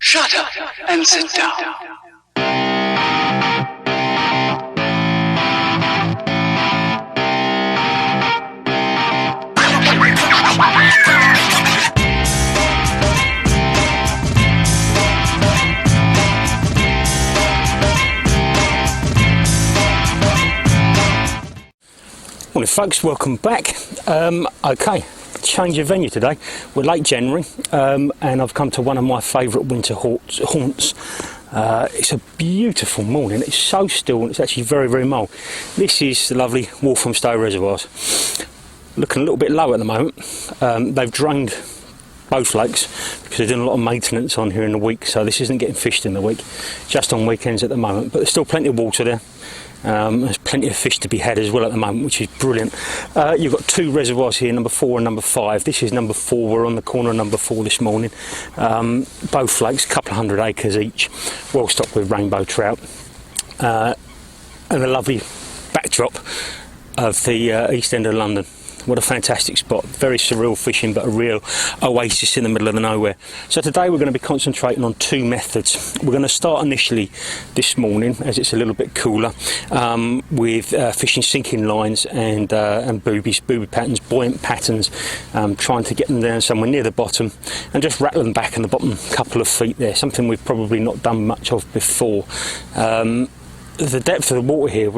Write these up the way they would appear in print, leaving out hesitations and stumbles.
Shut up and sit down. Morning folks, welcome back. Okay, change of venue today. We're late January and I've come to one of my favourite winter haunts. It's a beautiful morning. It's so still and it's actually very, very mild. This is the lovely Walthamstow reservoirs. Looking a little bit low at the moment. They've drained both lakes because they're doing a lot of maintenance on here in the week, so this isn't getting fished in the week, just on weekends at the moment, but there's still plenty of water there. There's plenty of fish to be had as well at the moment, which is brilliant. You've got two reservoirs here, number 4 and number 5. This is number 4. We're on the corner of number 4 this morning. Both lakes, a couple of 100 acres each, well stocked with rainbow trout, and a lovely backdrop of the east end of London. What a fantastic spot. Very surreal fishing, but a real oasis in the middle of the nowhere. So today we're going to be concentrating on two methods. We're going to start initially this morning, as it's a little bit cooler, with fishing sinking lines and booby patterns, buoyant patterns, trying to get them down somewhere near the bottom and just rattle them back in the bottom couple of feet there, something we've probably not done much of before. The depth of the water here,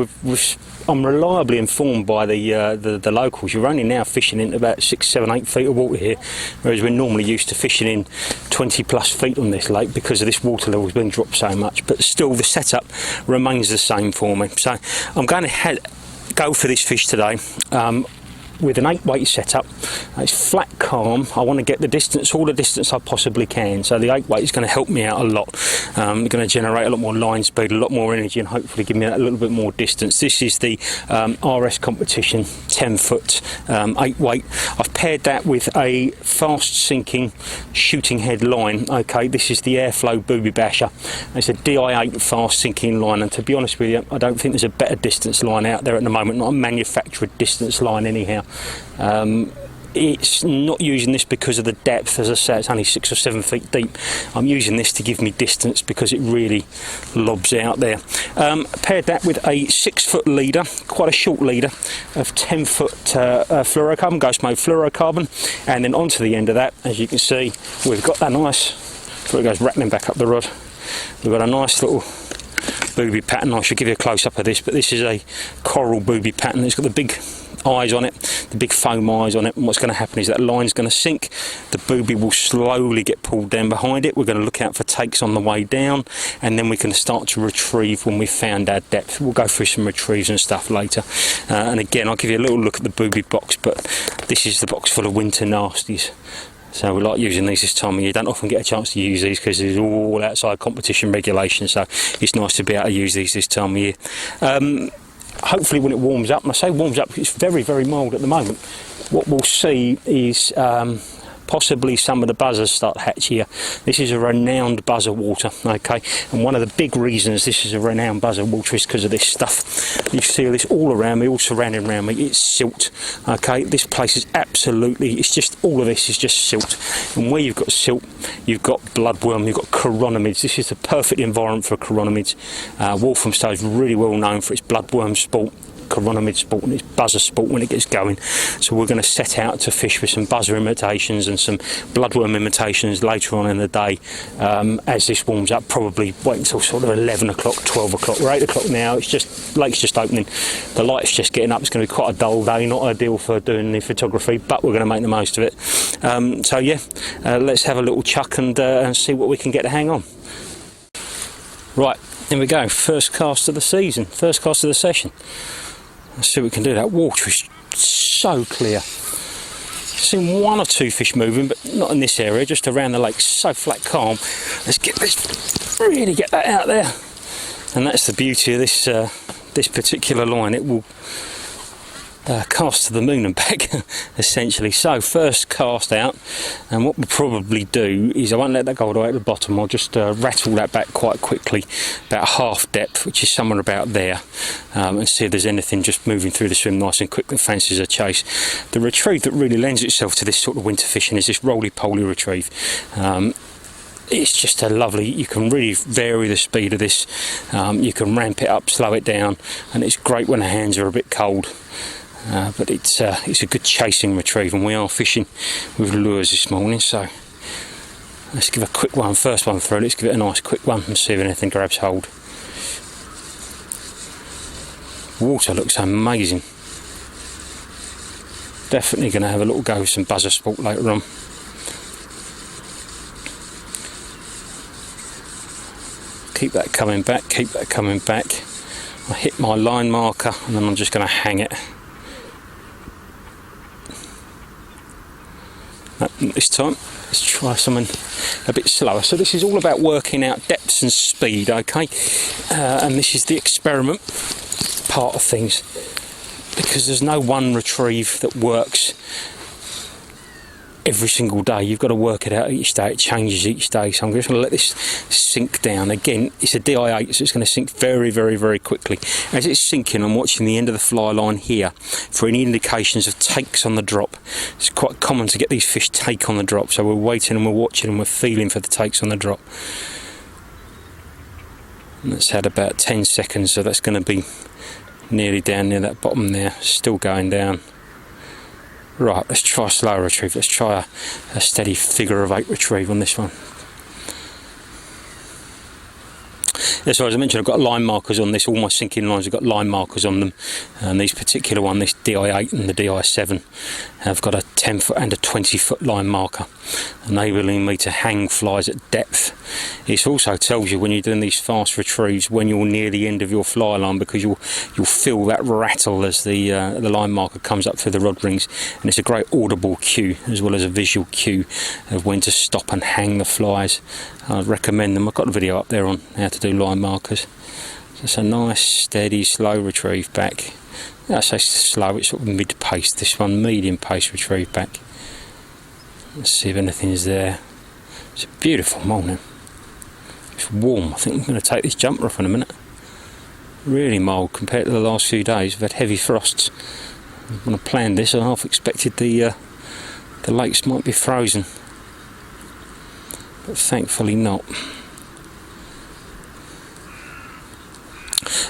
I'm reliably informed by the locals. You're only now fishing into about 6, 7, 8 feet of water here, whereas we're normally used to fishing in 20 plus feet on this lake because of this water level's been dropped so much. But still, the setup remains the same for me. So I'm going to go for this fish today. With an 8-weight setup. It's flat calm. I want to get the distance, all the distance I possibly can, so the 8-weight is going to help me out a lot. Going to generate a lot more line speed, a lot more energy, and hopefully give me a little bit more distance. This is the RS competition 10-foot 8-weight. I've paired that with a fast sinking shooting head line. Okay, this is the Airflow Booby Basher. It's a DI8 fast sinking line, and to be honest with you, I don't think there's a better distance line out there at the moment, not a manufactured distance line anyhow. It's not using this because of the depth. As I say, it's only 6 or 7 feet deep. I'm using this to give me distance because it really lobs out there. Paired that with a 6-foot leader, quite a short leader of 10-foot fluorocarbon, ghost mode fluorocarbon, and then onto the end of that, as you can see, we've got that nice, before it goes rattling back up the rod, we've got a nice little booby pattern. I should give you a close-up of this, but this is a coral booby pattern. It's got the big eyes on it, the big foam eyes on it, and what's going to happen is that line's going to sink, the booby will slowly get pulled down behind it. We're going to look out for takes on the way down, and then we can start to retrieve when we've found our depth. We'll go through some retrieves and stuff later, and again I'll give you a little look at the booby box, but this is the box full of winter nasties. So we like using these this time of year. You don't often get a chance to use these because it's all outside competition regulations, so it's nice to be able to use these this time of year. Hopefully when it warms up, and I say warms up, it's very, very mild at the moment, what we'll see is possibly some of the buzzers start to hatch here. This is a renowned buzzer water, okay, and one of the big reasons this is a renowned buzzer water is because of this stuff. You see this all around me, all surrounding around me. It's silt, okay. This place is absolutely, it's just, all of this is just silt, and where you've got silt, you've got bloodworm, you've got chironomids. This is the perfect environment for chironomids. Walthamstow is really well known for its bloodworm sport, chironomid sport, and it's buzzer sport when it gets going. So we're going to set out to fish with some buzzer imitations and some bloodworm imitations later on in the day, as this warms up. Probably wait until sort of 11 o'clock, 12 o'clock. We're 8 o'clock now. It's just, lake's just opening, the light's just getting up. It's going to be quite a dull day, not ideal for doing the photography, but we're going to make the most of it. So yeah, let's have a little chuck and see what we can get to hang on. Right, here we go. First cast of the season, first cast of the session. Let's see what we can do. That water is so clear. Seen 1 or 2 fish moving, but not in this area, just around the lake. So flat calm. Let's really get that out there. And that's the beauty of this this particular line. It will cast to the moon and back, essentially. So first cast out, and what we'll probably do is, I won't let that go all the way at the bottom. I'll just rattle that back quite quickly, about half depth, which is somewhere about there, and see if there's anything just moving through the swim nice and quick that fancies a chase. The retrieve that really lends itself to this sort of winter fishing is this roly-poly retrieve. it's just a lovely, you can really vary the speed of this, you can ramp it up, slow it down, and it's great when the hands are a bit cold. But it's a good chasing retrieve, and we are fishing with lures this morning, so let's give a quick one, first one through, let's give it a nice quick one and see if anything grabs hold. Water looks amazing. Definitely going to have a little go with some buzzer sport later on. Keep that coming back, keep that coming back. I hit my line marker and then I'm just going to hang it. This time, let's try something a bit slower. So this is all about working out depths and speed, okay? And this is the experiment part of things, because there's no one retrieve that works every single day. You've got to work it out each day. It changes each day. So I'm just going to let this sink down. Again, it's a DI8, so it's going to sink very, very, very quickly. As it's sinking, I'm watching the end of the fly line here for any indications of takes on the drop. It's quite common to get these fish take on the drop, so we're waiting and we're watching and we're feeling for the takes on the drop. And that's had about 10 seconds, so that's going to be nearly down near that bottom there, still going down. Right, let's try a slow retrieve. Let's try a steady figure of 8 retrieve on this one. Yeah, so as I mentioned, I've got line markers on this. All my sinking lines have got line markers on them. And these particular one, this DI8 and the DI7, have got a 10 foot and a 20 foot line marker, enabling me to hang flies at depth. It also tells you when you're doing these fast retrieves when you're near the end of your fly line, because you'll feel that rattle as the line marker comes up through the rod rings, and it's a great audible cue as well as a visual cue of when to stop and hang the flies. I'd recommend them. I've got a video up there on how to do line markers. It's a nice steady slow retrieve back. I say slow, it's sort of mid-pace, this one, medium pace retrieve back. Let's see if anything's there. It's a beautiful morning. It's warm. I think I'm going to take this jumper off in a minute. Really mild compared to the last few days. We've had heavy frosts. When I planned this, I half expected the lakes might be frozen, but thankfully not.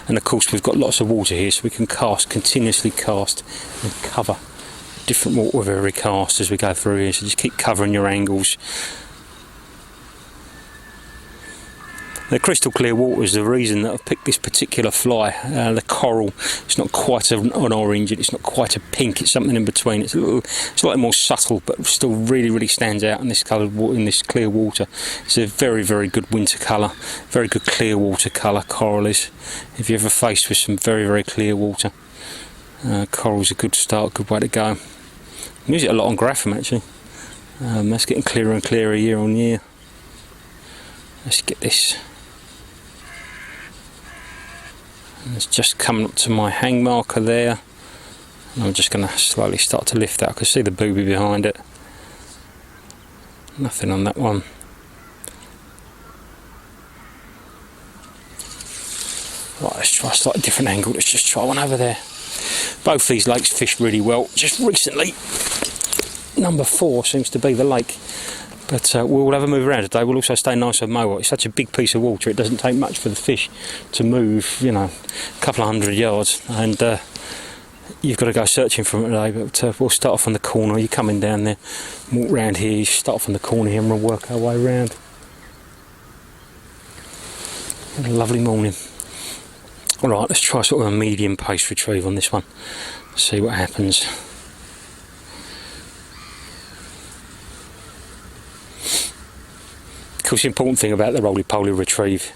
And of course we've got lots of water here, so we can cast, continuously cast and cover different water with every cast as we go through here, so just keep covering your angles. The crystal clear water is the reason that I've picked this particular fly. The coral, it's not quite an orange, it's not quite a pink, it's something in between. It's slightly more subtle, but still really, really stands out in this coloured water, in this clear water. It's a very, very good winter colour, very good clear water colour, coral is. If you're ever faced with some very, very clear water, coral's a good start, good way to go. I use it a lot on grapham actually. That's getting clearer and clearer year on year. Let's get this. And it's just coming up to my hang marker there, and I'm just going to slowly start to lift that. I can see the booby behind it. Nothing on that one. Right, let's try a slightly different angle. Let's just try one over there. Both these lakes fished really well. Just recently, number 4 seems to be the lake. But we'll have a move around today. We'll also stay nice and mobile. It's such a big piece of water, it doesn't take much for the fish to move, you know, a couple of 100 yards. And you've got to go searching for it today. But we'll start off on the corner. You're coming down there, walk round here, you start off on the corner here and we'll work our way round. What a lovely morning. Alright, let's try sort of a medium pace retrieve on this one. See what happens. Of course, the important thing about the roly-poly retrieve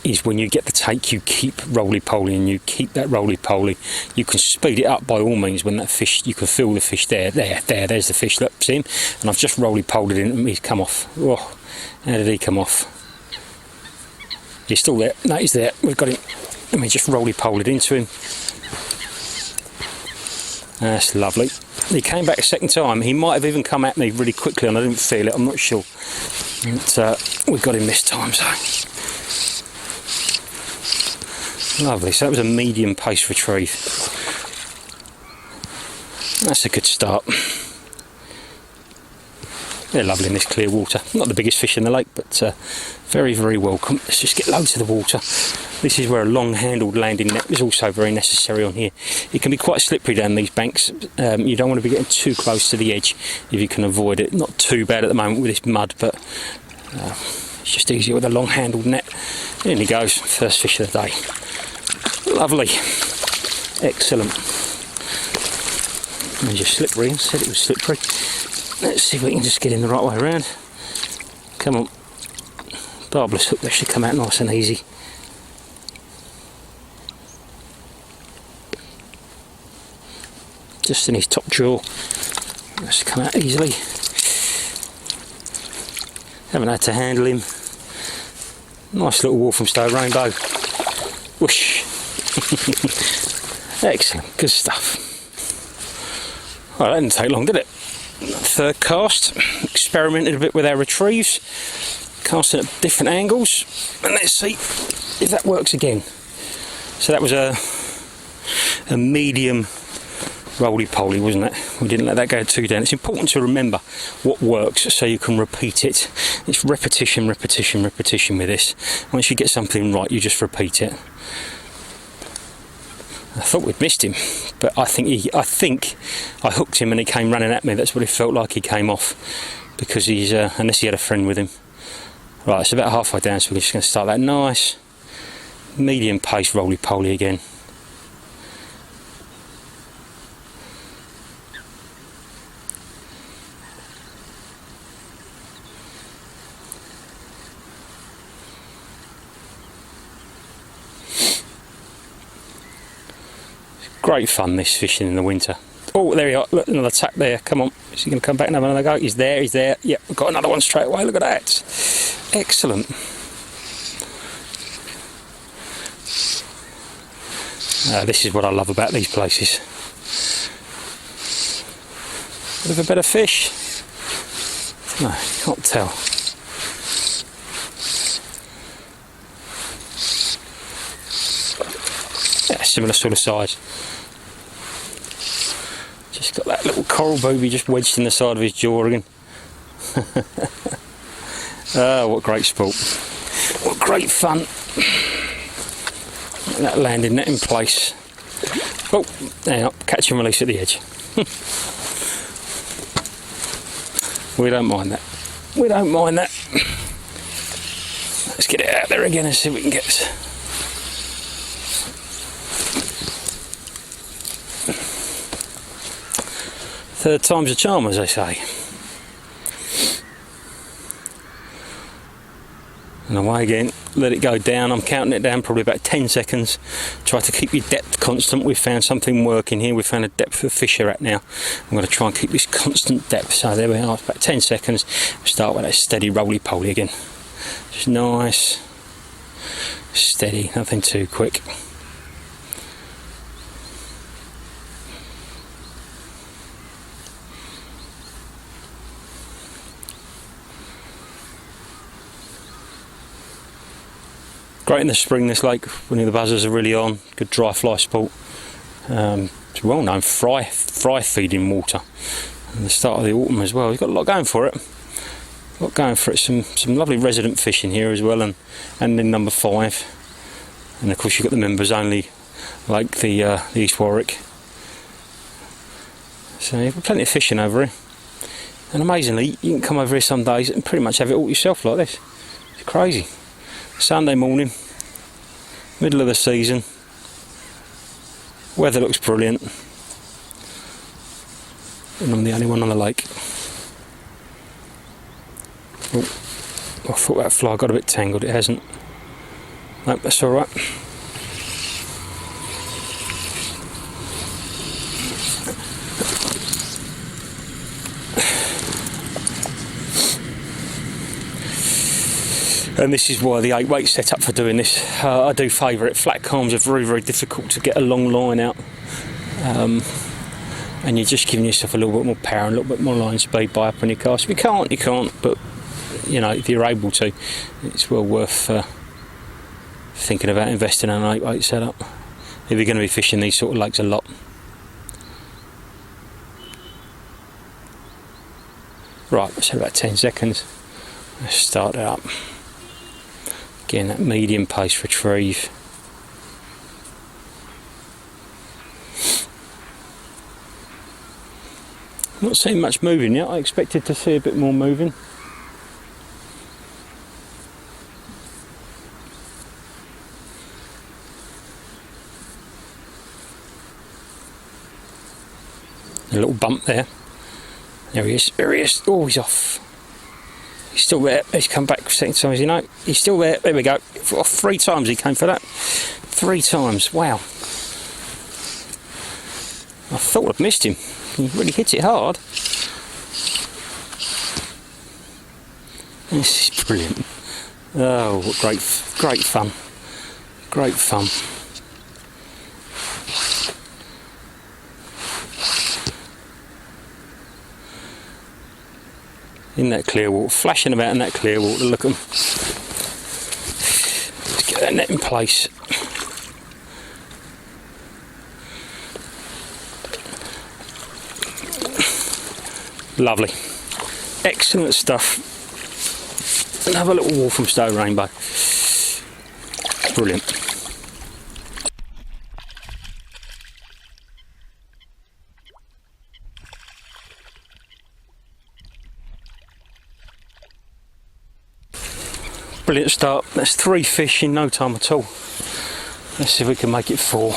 is when you get the take, you keep roly-poly and you keep that roly-poly. You can speed it up by all means when that fish, you can feel the fish there's the fish, look, see him? And I've just roly-polied it in and he's come off. Oh, how did he come off? He's still there, no, he's there, we've got him. Let me just roly-pole it into him. That's lovely. He came back a second time. He might have even come at me really quickly and I didn't feel it, I'm not sure. But we got him this time, so lovely. So that was a medium pace retrieve. That's a good start. They're lovely in this clear water. Not the biggest fish in the lake, but very, very welcome. Let's just get loads of the water. This is where a long-handled landing net is also very necessary on here. It can be quite slippery down these banks. You don't want to be getting too close to the edge if you can avoid it. Not too bad at the moment with this mud, but it's just easier with a long-handled net. In he goes, first fish of the day. Lovely. Excellent. And just slippery. I said it was slippery. Let's see if we can just get in the right way around. Come on. Barbless hook, they should come out nice and easy. Just in his top jaw. Let's come out easily. Haven't had to handle him. Nice little Walthamstow rainbow. Whoosh. Excellent, good stuff. Well, that didn't take long, did it? Third cast. Experimented a bit with our retrieves. Casting at different angles. And let's see if that works again. So that was a medium roly-poly, wasn't it? We didn't let that go too down. It's important to remember what works so you can repeat it. It's repetition, repetition, repetition with this. Once you get something right, you just repeat it. I thought we'd missed him, but I think I hooked him and he came running at me. That's what it felt like. He came off because he's unless he had a friend with him. Right, it's about halfway down, so we're just going to start that nice medium pace roly-poly again. Great fun, this fishing in the winter. Oh, there you are. Look, another tack there. Come on. Is he going to come back and have another go? He's there, he's there. Yep, we've got another one straight away. Look at that. Excellent. This is what I love about these places. Bit of a better fish. No, can't tell. Yeah, similar sort of size. Just got that little coral booby just wedged in the side of his jaw again. Oh, what great sport. What great fun. That landing net in place. Oh, now catch and release at the edge. We don't mind that. We don't mind that. Let's get it out there again and see if we can get this. Third time's a charm, as they say. And away again, let it go down. I'm counting it down probably about 10 seconds. Try to keep your depth constant. We've found something working here. We've found a depth of fish are at now. I'm going to try and keep this constant depth. So there we are, about 10 seconds. We'll start with a steady roly-poly again. Just nice, steady, nothing too quick. Great in the spring, this lake, when the buzzers are really on. Good dry fly sport. It's well known fry feeding water. And the start of the autumn as well. It's got a lot going for it. A lot going for it. Some lovely resident fishing here as well, and in number 5. And of course you've got the members only, like the East Warwick. So you've got plenty of fishing over here. And amazingly, you can come over here some days and pretty much have it all yourself like this. It's crazy. Sunday morning, middle of the season, weather looks brilliant, and I'm the only one on the lake. Oh, I thought that fly got a bit tangled, it hasn't. Nope, that's alright. And this is why the 8-weight set up for doing this. I do favour it. Flat calms are very, very difficult to get a long line out. And you're just giving yourself a little bit more power and a little bit more line speed by upping your cast. If you can't, you can't. But, you know, if you're able to, it's well worth thinking about investing in an 8-weight setup. If you're going to be fishing these sort of lakes a lot. Right, let's have about 10 seconds. Let's start it up. Again, that medium pace retrieve. Not seeing much moving yet. I expected to see a bit more moving. A little bump there. There he is. There he is. Oh, he's off. He's still there. He's come back second time. You know, he's still there. There we go. 3 times he came for that. 3 times. Wow. I thought I'd missed him. He really hit it hard. This is brilliant. Oh, what great fun. Great fun. In that clear water, flashing about in that clear water, look at them. Let's get that net in place. Lovely. Excellent stuff. Another little Walthamstow rainbow. Brilliant. Brilliant start. That's 3 fish in no time at all. Let's see if we can make it 4.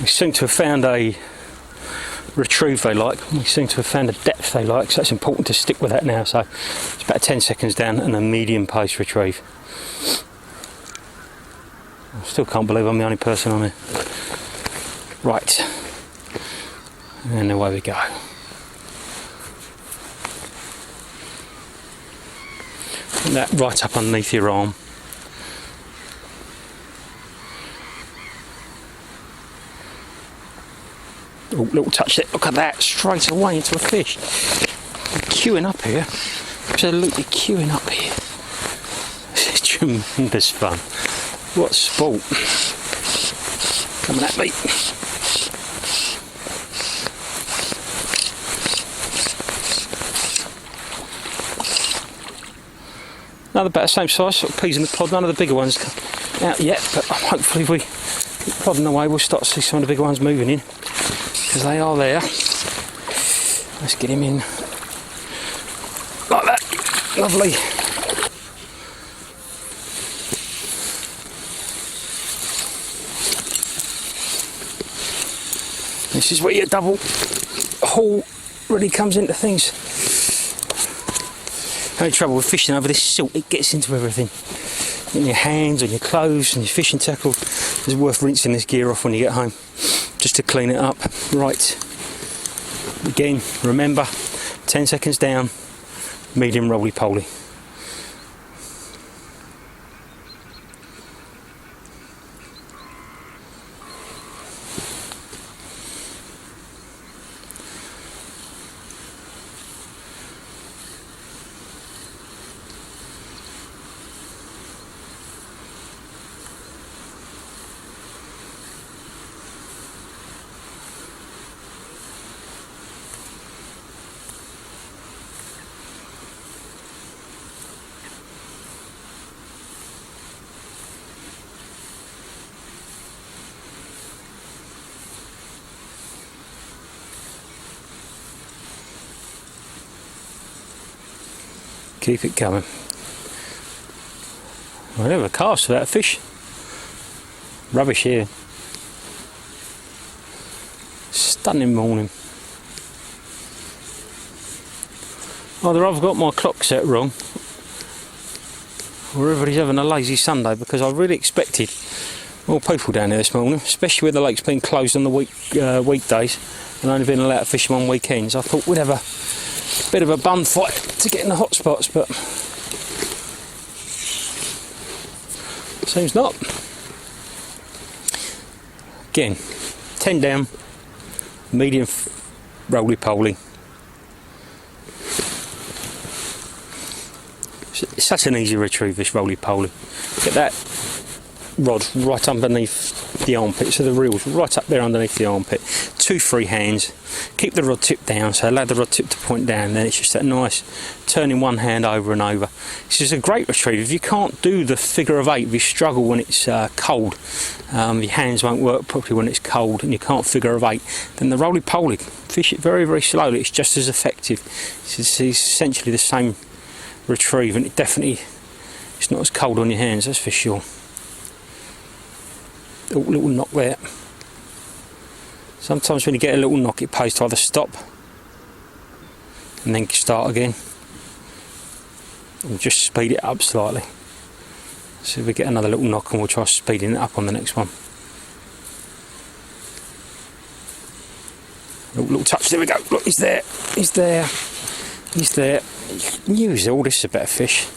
We seem to have found a retrieve they like. We seem to have found a depth they like, so it's important to stick with that now. So it's about 10 seconds down and a medium pace retrieve. I still can't believe I'm the only person on here. Right. And away we go. Put that right up underneath your arm. Oh, little touch there. Look at that, straight away into a fish. Queuing up here. Absolutely queuing up here. This is tremendous fun. What sport. Coming at me. Another about the same size, sort of peas in the pod. None of the bigger ones out yet, but hopefully we keep plodding away, we'll start to see some of the bigger ones moving in, because they are there. Let's get him in like that. Lovely. This is where your double haul really comes into things. Only trouble with fishing over this silt, it gets into everything. In your hands, on your clothes, and your fishing tackle. It's worth rinsing this gear off when you get home, just to clean it up. Right. Again, remember, 10 seconds down, medium roly-poly. Keep it coming. I never cast without a fish. Rubbish here. Stunning morning. Either I've got my clock set wrong, or everybody's having a lazy Sunday, because I really expected more people down here this morning, especially with the lakes being closed on the weekdays and only being allowed to fish them on weekends. I thought we'd have a bit of a bun fight to get in the hot spots, but seems not. Again, 10 down, medium roly-poly. It's such an easy retrieve, this roly-poly. Look at that. rod right underneath the armpit, so the reel's right up there underneath the armpit. 2 free hands, keep the rod tip down, so allow the rod tip to point down, then it's just that nice turning one hand over and over. This is a great retrieve. If you can't do the figure of 8, if you struggle when it's cold, your hands won't work properly when it's cold and you can't figure of 8, then the roly-poly, fish it very, very slowly, it's just as effective. It's essentially the same retrieve, and it's not as cold on your hands, that's for sure. Oh, little knock there. Sometimes when you get a little knock, it pays to either stop and then start again, or just speed it up slightly. So if we get another little knock, and we'll try speeding it up on the next one. Little touch, there we go. Look, he's there, he's there, he's there. You can use all this is a better fish.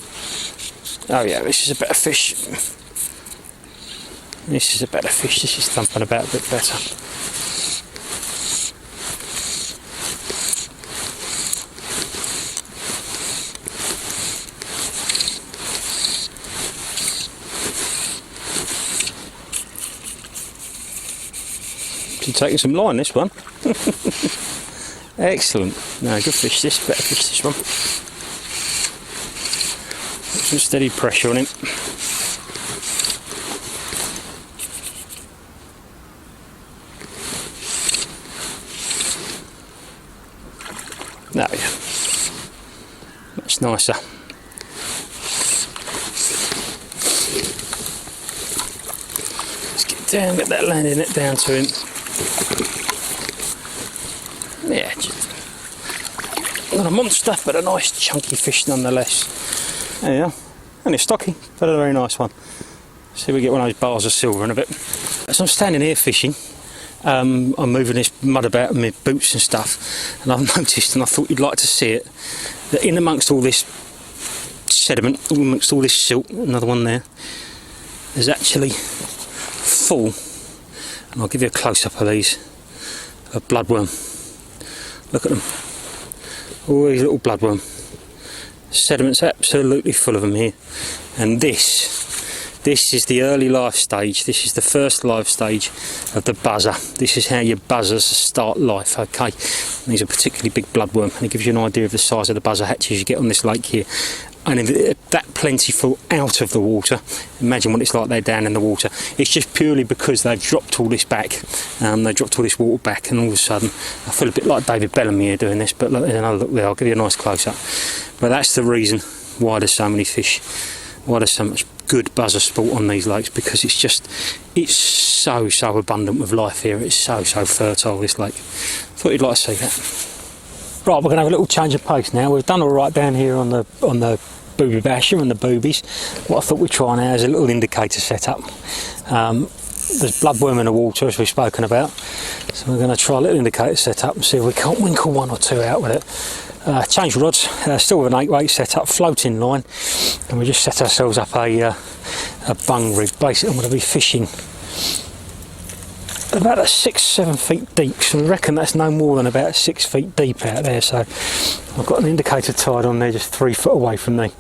Oh yeah, this is a better fish. This is a better fish. This is thumping about a bit better. She's taking some line, this one. Excellent. No, good fish this, better fish this one. Put some steady pressure on him. No, yeah. Much nicer. Let's get down, get that landing net down to him. Yeah, just not a monster, but a nice chunky fish nonetheless. There you are. And it's stocky, but a very nice one. See if we get one of those bars of silver in a bit. So I'm standing here fishing. I'm moving this mud about in my boots and stuff, and I've noticed, and I thought you'd like to see it, that in amongst all this sediment, amongst all this silt, another one there, there's actually full, and I'll give you a close-up of these, a bloodworm. Look at them, all these little bloodworm. Sediment's absolutely full of them here, and this is the early life stage. This is the first life stage of the buzzer. This is how your buzzers start life, okay? And these are particularly big bloodworm, and it gives you an idea of the size of the buzzer hatches you get on this lake here. And if it's that plentiful out of the water, imagine what it's like there down in the water. It's just purely because they've dropped all this back. They dropped all this water back, and all of a sudden, I feel a bit like David Bellamy here doing this, but look, there's another look there. I'll give you a nice close-up. But that's the reason why there's so many fish, why there's so much good buzzer sport on these lakes, because it's so abundant with life here. It's so fertile, this lake. Thought you'd like to see that. Right, we're going to have a little change of pace now. We've done all right down here on the booby basher and the boobies. What I thought we'd try now is a little indicator setup. There's bloodworm in the water, as we've spoken about, so we're going to try a little indicator setup and see if we can't winkle one or two out with it. Change rods, still with an 8-weight setup, floating line, and we just set ourselves up a bung rig. Basically, I'm going to be fishing about 6-7 feet deep, so we reckon that's no more than about 6 feet deep out there. So I've got an indicator tied on there just 3 foot away from the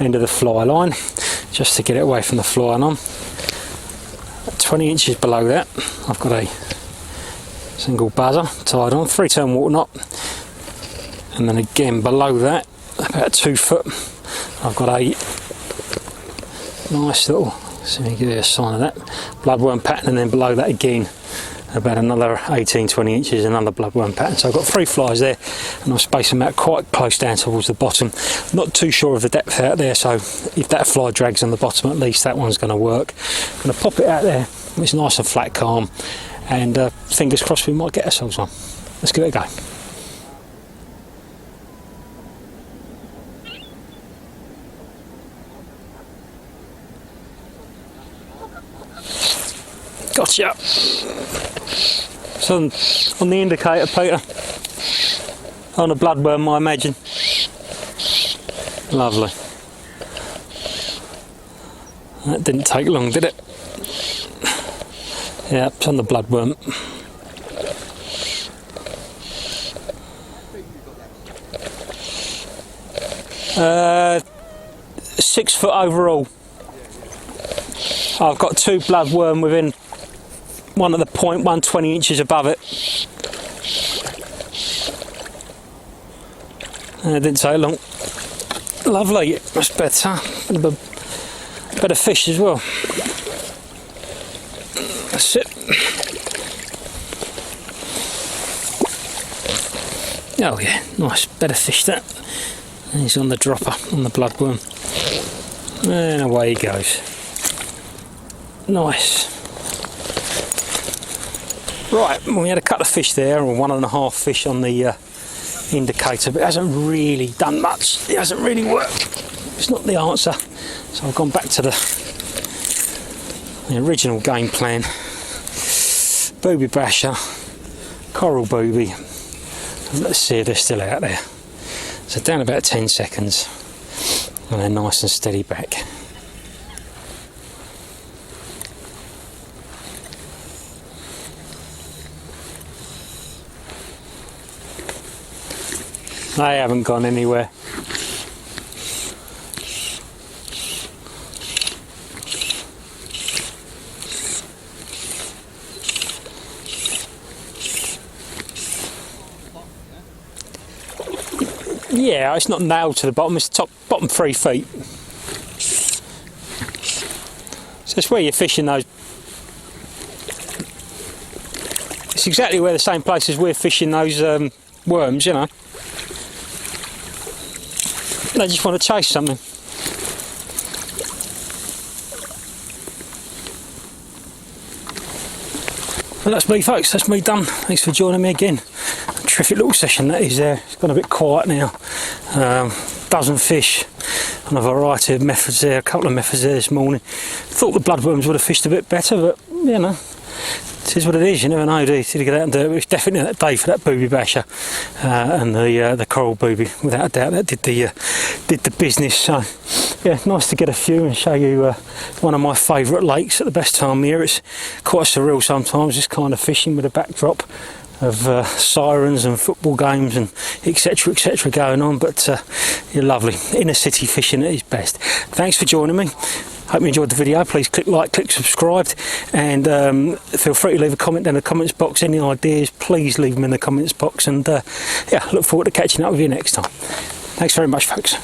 end of the fly line, just to get it away from the fly line. 20 inches below that, I've got a single buzzer tied on, 3-turn water knot, and then again below that, about 2 foot, I've got a nice little, so let me give you a sign of that, bloodworm pattern, and then below that again, about another 18-20 inches, another bloodworm pattern. So I've got 3 flies there, and I've spaced them out quite close down towards the bottom. Not too sure of the depth out there, so if that fly drags on the bottom, at least that one's going to work. I'm going to pop it out there, it's nice and flat, calm, and fingers crossed we might get ourselves one. Let's give it a go. Gotcha! So on the indicator, Peter, on a bloodworm, I imagine. Lovely. That didn't take long, did it? Yeah, it's on the bloodworm. 6 foot overall. I've got 2 bloodworm within one at the point, one 20 inches above it. And it didn't take long. Lovely, much better. Better fish as well. That's it. Oh yeah, nice, better fish that. And he's on the dropper, on the bloodworm. And away he goes. Nice. Right, well, we had a couple of fish there, or 1.5 fish on the indicator, but it hasn't really done much. It hasn't really worked. It's not the answer. So I've gone back to the original game plan. Booby basher, coral booby. And let's see if they're still out there. So down about 10 seconds, and they're nice and steady back. They haven't gone anywhere. Yeah, it's not nailed to the bottom, it's bottom 3 feet. So it's where you're fishing those. It's exactly where the same place as we're fishing those worms, you know. They just want to chase something. Well, that's me, folks. That's me done. Thanks for joining me again. Terrific little session that is there. It's gone a bit quiet now. Dozen fish on a variety of methods there. A couple of methods there this morning. Thought the bloodworms would have fished a bit better, but you know, it is what it is. You never know, do you? To get out and do it. It was definitely that day for that booby basher and the coral booby. Without a doubt, that did the business. So yeah, nice to get a few and show you one of my favourite lakes at the best time of year. It's quite surreal sometimes, just kind of fishing with a backdrop of sirens and football games and etc going on, but you're lovely. Inner city fishing at its best. Thanks for joining me. Hope you enjoyed the video. Please click like, click subscribe, and feel free to leave a comment down in the comments box. Any ideas, please leave them in the comments box, and yeah, look forward to catching up with you next time. Thanks very much, folks.